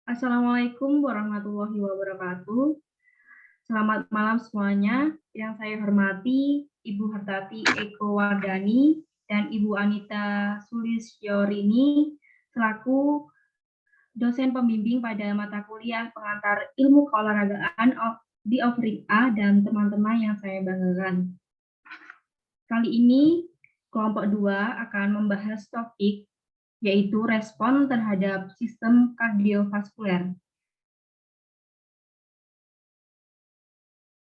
Assalamualaikum warahmatullahi wabarakatuh. Selamat malam semuanya. Yang saya hormati Ibu Hartati Eko Wardani dan Ibu Anita Sulistyorini selaku dosen pembimbing pada mata kuliah pengantar ilmu keolahragaan di offering A dan teman-teman yang saya banggakan. Kali ini kelompok 2 akan membahas topik yaitu respon terhadap sistem kardiovaskuler.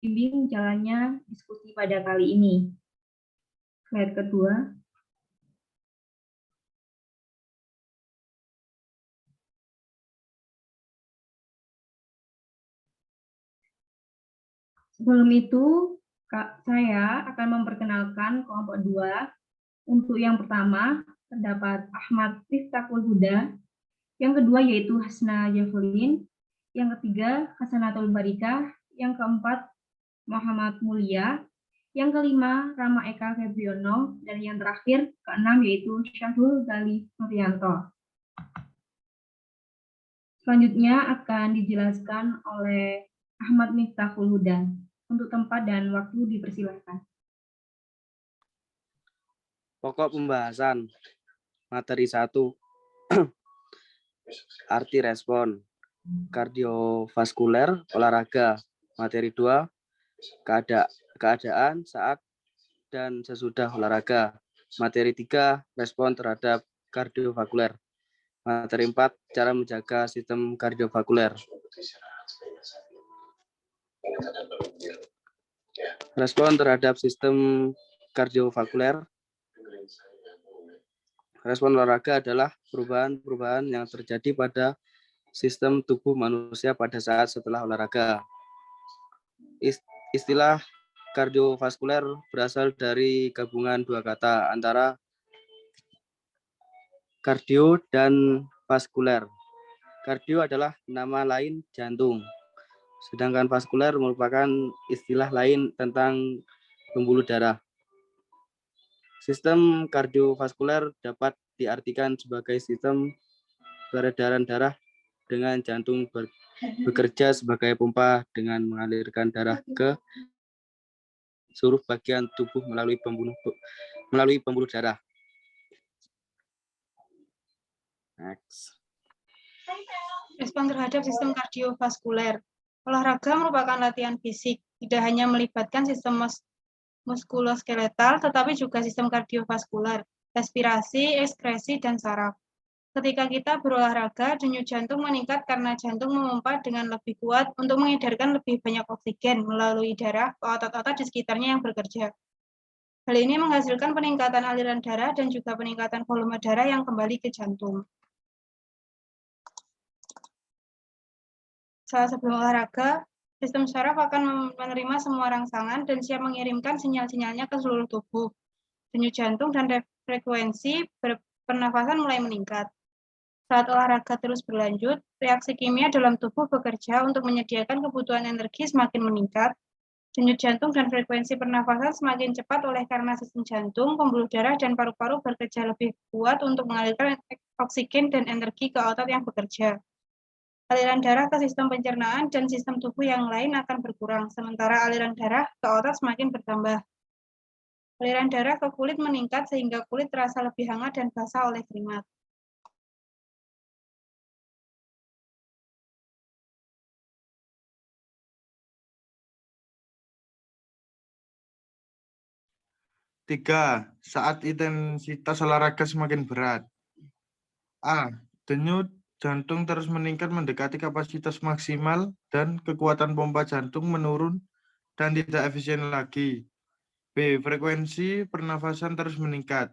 Bimbing jalannya diskusi pada kali ini. Slide kedua. Sebelum itu, saya akan memperkenalkan kelompok 2. Untuk yang pertama, terdapat Ahmad Tiftakul Huda. Yang kedua yaitu Hasna Javelin. Yang ketiga, Hasanatul Barika. Yang keempat, Muhammad Mulia. Yang kelima, Rama Eka Febriono. Dan yang terakhir, keenam yaitu Syahrul Gali Nuryanto. Selanjutnya akan dijelaskan oleh Ahmad Miftahul Huda. Untuk tempat dan waktu dipersilahkan. Pokok pembahasan materi 1. Arti respon kardiovaskuler olahraga. Materi 2. Keadaan saat dan sesudah olahraga. Materi 3. Respon terhadap kardiovaskuler. Materi 4. Cara menjaga sistem kardiovaskuler. Respon terhadap sistem kardiovaskuler. Respon olahraga adalah perubahan-perubahan yang terjadi pada sistem tubuh manusia pada saat setelah olahraga. Istilah kardiovaskuler berasal dari gabungan dua kata antara kardio dan vaskuler. Kardio adalah nama lain jantung, sedangkan vaskuler merupakan istilah lain tentang pembuluh darah. Sistem kardiovaskuler dapat diartikan sebagai sistem peredaran darah dengan jantung bekerja sebagai pompa dengan mengalirkan darah ke seluruh bagian tubuh melalui pembuluh darah. Next. Respon terhadap sistem kardiovaskuler. Olahraga merupakan latihan fisik, tidak hanya melibatkan sistem muskuloskeletal, tetapi juga sistem kardiovaskuler, respirasi, ekskresi, dan saraf. Ketika kita berolahraga, denyut jantung meningkat karena jantung memompa dengan lebih kuat untuk mengedarkan lebih banyak oksigen melalui darah ke otot-otot di sekitarnya yang bekerja. Hal ini menghasilkan peningkatan aliran darah dan juga peningkatan volume darah yang kembali ke jantung. Saat sebelum olahraga, sistem saraf akan menerima semua rangsangan dan siap mengirimkan sinyal-sinyalnya ke seluruh tubuh. Denyut jantung dan frekuensi pernafasan mulai meningkat. Saat olahraga terus berlanjut, reaksi kimia dalam tubuh bekerja untuk menyediakan kebutuhan energi semakin meningkat. Denyut jantung dan frekuensi pernafasan semakin cepat oleh karena sistem jantung, pembuluh darah, dan paru-paru bekerja lebih kuat untuk mengalirkan oksigen dan energi ke otot yang bekerja. Aliran darah ke sistem pencernaan dan sistem tubuh yang lain akan berkurang, sementara aliran darah ke otot semakin bertambah. Aliran darah ke kulit meningkat sehingga kulit terasa lebih hangat dan basah oleh keringat. Tiga, saat intensitas olahraga semakin berat. A. Denyut jantung terus meningkat mendekati kapasitas maksimal dan kekuatan pompa jantung menurun dan tidak efisien lagi. B. Frekuensi pernafasan terus meningkat.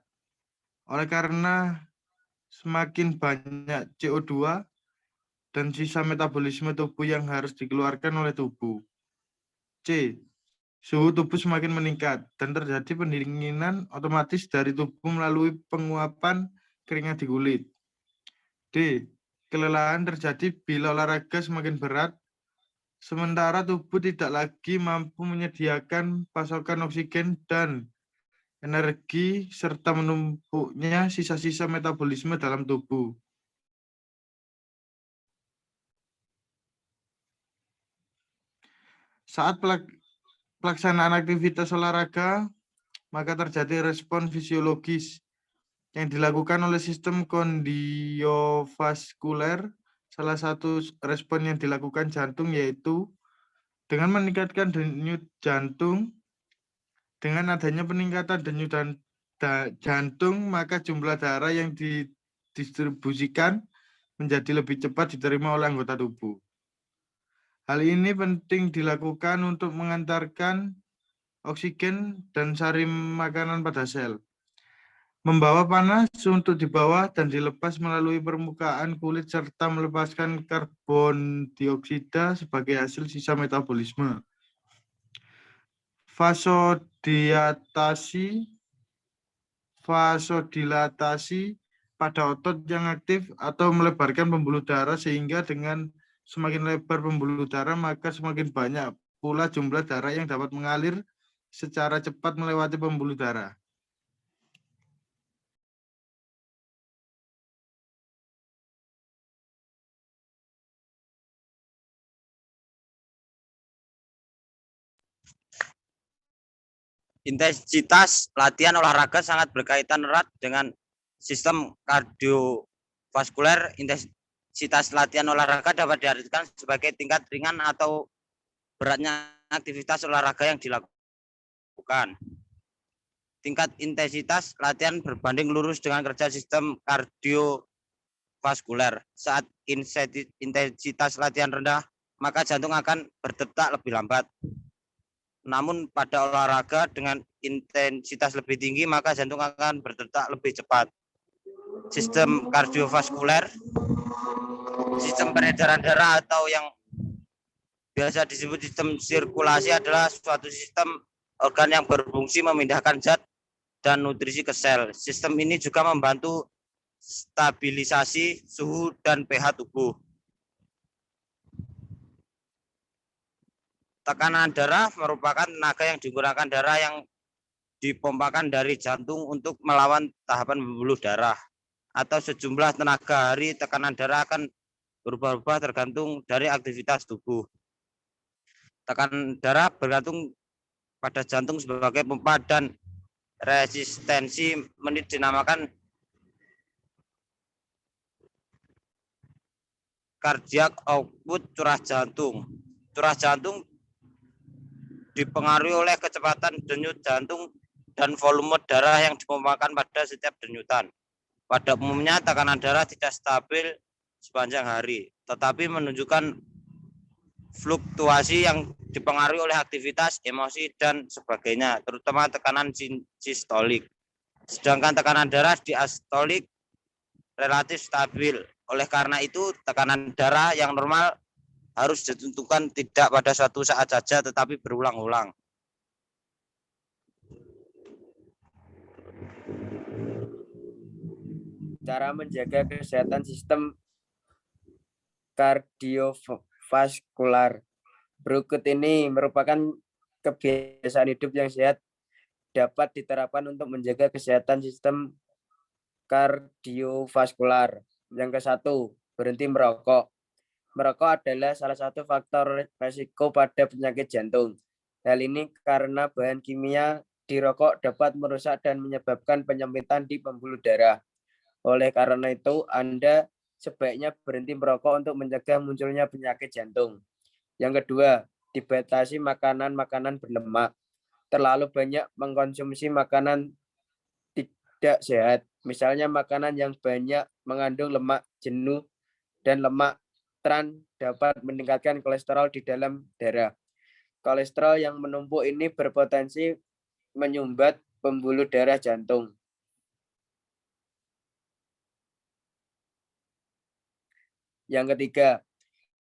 Oleh karena semakin banyak CO2 dan sisa metabolisme tubuh yang harus dikeluarkan oleh tubuh. C. Suhu tubuh semakin meningkat dan terjadi pendinginan otomatis dari tubuh melalui penguapan keringat di kulit. D. Kelelahan terjadi bila olahraga semakin berat, sementara tubuh tidak lagi mampu menyediakan pasokan oksigen dan energi serta menumpuknya sisa-sisa metabolisme dalam tubuh. Saat pelaksanaan aktivitas olahraga, maka terjadi respon fisiologis yang dilakukan oleh sistem kardiovaskuler. Salah satu respon yang dilakukan jantung yaitu dengan meningkatkan denyut jantung. Dengan adanya peningkatan denyut jantung, maka jumlah darah yang didistribusikan menjadi lebih cepat diterima oleh anggota tubuh. Hal ini penting dilakukan untuk mengantarkan oksigen dan sari makanan pada sel. Membawa panas untuk dibawa dan dilepas melalui permukaan kulit serta melepaskan karbon dioksida sebagai hasil sisa metabolisme. Vasodilatasi pada otot yang aktif atau melebarkan pembuluh darah sehingga dengan semakin lebar pembuluh darah maka semakin banyak pula jumlah darah yang dapat mengalir secara cepat melewati pembuluh darah. Intensitas latihan olahraga sangat berkaitan erat dengan sistem kardiovaskuler. Intensitas latihan olahraga dapat diartikan sebagai tingkat ringan atau beratnya aktivitas olahraga yang dilakukan. Tingkat intensitas latihan berbanding lurus dengan kerja sistem kardiovaskuler. Saat intensitas latihan rendah, maka jantung akan berdetak lebih lambat. Namun pada olahraga dengan intensitas lebih tinggi, maka jantung akan berdetak lebih cepat. Sistem kardiovaskuler, sistem peredaran darah atau yang biasa disebut sistem sirkulasi adalah suatu sistem organ yang berfungsi memindahkan zat dan nutrisi ke sel. Sistem ini juga membantu stabilisasi suhu dan pH tubuh. Tekanan darah merupakan tenaga yang digunakan darah yang dipompakan dari jantung untuk melawan tahapan pembuluh darah. Atau sejumlah tenaga hari tekanan darah akan berubah-ubah tergantung dari aktivitas tubuh. Tekanan darah bergantung pada jantung sebagai pompa dan resistensi menit dinamakan cardiac output curah jantung. Curah jantung dipengaruhi oleh kecepatan denyut jantung dan volume darah yang dipompakan pada setiap denyutan. Pada umumnya tekanan darah tidak stabil sepanjang hari, tetapi menunjukkan fluktuasi yang dipengaruhi oleh aktivitas, emosi, dan sebagainya, terutama tekanan sistolik. Sedangkan tekanan darah diastolik relatif stabil. Oleh karena itu, tekanan darah yang normal harus ditentukan tidak pada suatu saat saja, tetapi berulang-ulang. Cara menjaga kesehatan sistem kardiovaskular. Berikut ini merupakan kebiasaan hidup yang sehat dapat diterapkan untuk menjaga kesehatan sistem kardiovaskular. Yang ke-1, berhenti merokok. Merokok adalah salah satu faktor resiko pada penyakit jantung. Hal ini karena bahan kimia di rokok dapat merusak dan menyebabkan penyempitan di pembuluh darah. Oleh karena itu, Anda sebaiknya berhenti merokok untuk mencegah munculnya penyakit jantung. Yang kedua, dibatasi makanan-makanan berlemak. Terlalu banyak mengkonsumsi makanan tidak sehat, misalnya makanan yang banyak mengandung lemak jenuh dan lemak trans dapat meningkatkan kolesterol di dalam darah. Kolesterol yang menumpuk ini berpotensi menyumbat pembuluh darah jantung. Yang ketiga,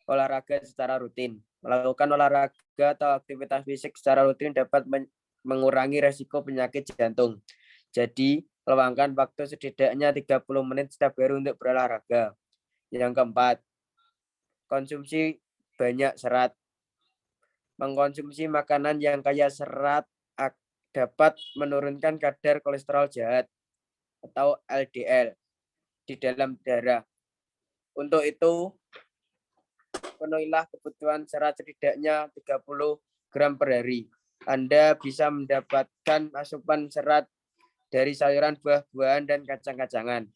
olahraga secara rutin. Melakukan olahraga atau aktivitas fisik secara rutin dapat mengurangi resiko penyakit jantung. Jadi, luangkan waktu setidaknya 30 menit setiap hari untuk berolahraga. Yang keempat, konsumsi banyak serat. Mengkonsumsi makanan yang kaya serat dapat menurunkan kadar kolesterol jahat atau LDL di dalam darah. Untuk itu, penuhilah kebutuhan serat setidaknya 30 gram per hari. Anda bisa mendapatkan asupan serat dari sayuran, buah-buahan, dan kacang-kacangan.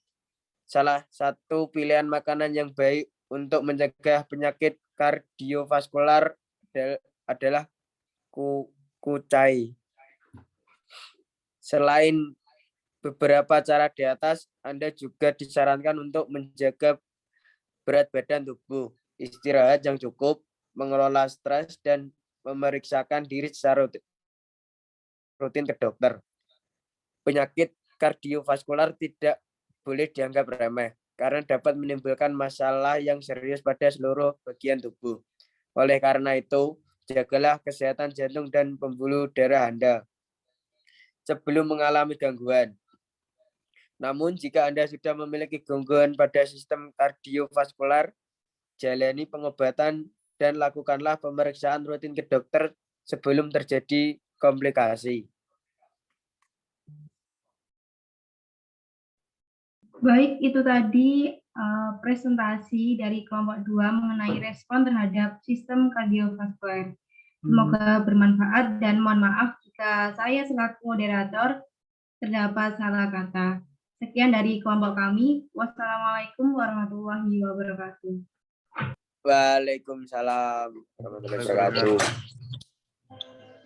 Salah satu pilihan makanan yang baik untuk mencegah penyakit kardiovaskular adalah kucai. Selain beberapa cara di atas, Anda juga disarankan untuk menjaga berat badan tubuh, istirahat yang cukup, mengelola stres, dan memeriksakan diri secara rutin ke dokter. Penyakit kardiovaskular tidak boleh dianggap remeh, karena dapat menimbulkan masalah yang serius pada seluruh bagian tubuh. Oleh karena itu, jagalah kesehatan jantung dan pembuluh darah Anda sebelum mengalami gangguan. Namun, jika Anda sudah memiliki gangguan pada sistem kardiovaskular, jalani pengobatan dan lakukanlah pemeriksaan rutin ke dokter sebelum terjadi komplikasi. Baik, itu tadi presentasi dari kelompok 2 mengenai respon terhadap sistem kardiovaskular. Semoga bermanfaat dan mohon maaf jika saya selaku moderator terdapat salah kata. Sekian dari kelompok kami. Wassalamualaikum warahmatullahi wabarakatuh. Waalaikumsalam warahmatullahi wabarakatuh.